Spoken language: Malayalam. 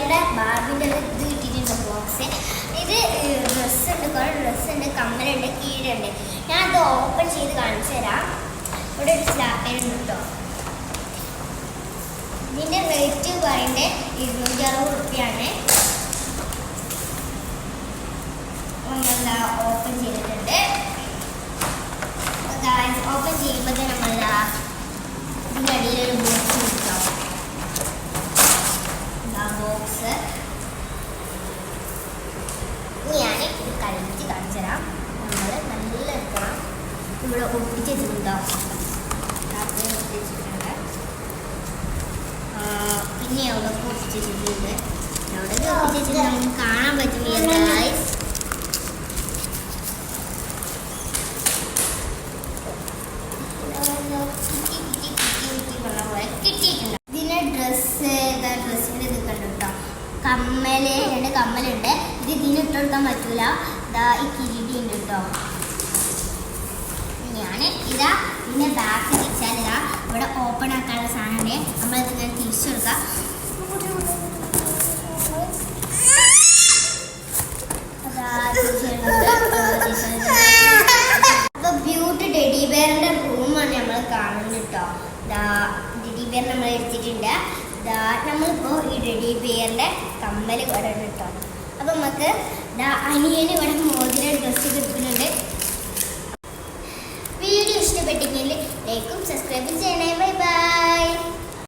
ബിയറിൻ്റെ ബാർബിൻ്റെ ഇത് കിട്ടിയിട്ടുണ്ട് ബോക്സ്. ഇത് ഡ്രസ്സുണ്ട്, കുറേ ഡ്രസ്സുണ്ട്, കമ്മലുണ്ട്, കീഴുണ്ട്. ഞാൻ അത് ഓപ്പൺ ചെയ്ത് കാണിച്ചു തരാം. ഇവിടെ ഒരു സ്ലാപ്പേനുണ്ട് കേട്ടോ. ഇതിൻ്റെ റേറ്റ് പറയുന്നത് 260 രൂപയാണ്. നമ്മളെന്താ ഓപ്പൺ ചെയ്തിട്ടുണ്ട്. ഓപ്പൺ ചെയ്യുമ്പോൾ നമ്മളെന്താ ഇതിൻ്റെ അടിയിലൊരു ബോക്സ് കിട്ടാം. ബോക്സ് ഞാൻ ഇത് കഴിച്ച് കാണിച്ചു തരാം. നമ്മൾ നല്ല എടുക്കണം. ഇവിടെ ഒട്ടിച്ച് വെച്ചിട്ടുണ്ടോ? ഒട്ടിച്ചിട്ടുണ്ട്. പിന്നെ അവിടെ ഒട്ടിച്ച് വെച്ചിട്ടുണ്ട്. അവിടെ ഒട്ടിച്ച് വെച്ചിട്ട് നമുക്ക് കാണാൻ പറ്റുന്നില്ല. കിട്ടിയിട്ടുണ്ട്. ഇതിന് ഡ്രസ്സിൻ്റെ ഇത് കണ്ടോ, കമ്മല്, 2 കമ്മലുണ്ട്. ഇത് ഇതിന് ഇട്ടെടുക്കാൻ പറ്റൂല. ഇതാ ഈ കിരീടി ഉണ്ട് കേട്ടോ. ഞാൻ ഇതാ ഇതിനെ ബാക്ക് തിരിച്ചാൽ ഇതാ ഇവിടെ ഓപ്പൺ ആക്കാനുള്ള സാധനമുണ്ട്. നമ്മളിത് ഇങ്ങനെ തിരിച്ചു കൊടുക്കാം. അപ്പൊ ബ്യൂട്ടി ടെഡി ബെയറിന്റെ റൂമാണ് നമ്മൾ കാണുന്നത് കേട്ടോ. ടെഡി ബെയർ നമ്മൾ എടുത്തിട്ടുണ്ട്. നമ്മളിപ്പോൾ ഈ ടെഡി ബെയറിന്റെ കമ്മൽ ഇവിടെ കേട്ടോ. അപ്പൊ നമുക്ക് അനിയന് ഇവിടെ മോതിരം ഡ്രസ്സ് കിട്ടുന്നുണ്ട്. വീഡിയോ ഇഷ്ടപ്പെട്ടെങ്കിൽ ലൈക്കും സബ്സ്ക്രൈബും ചെയ്യണേ. Bye bye.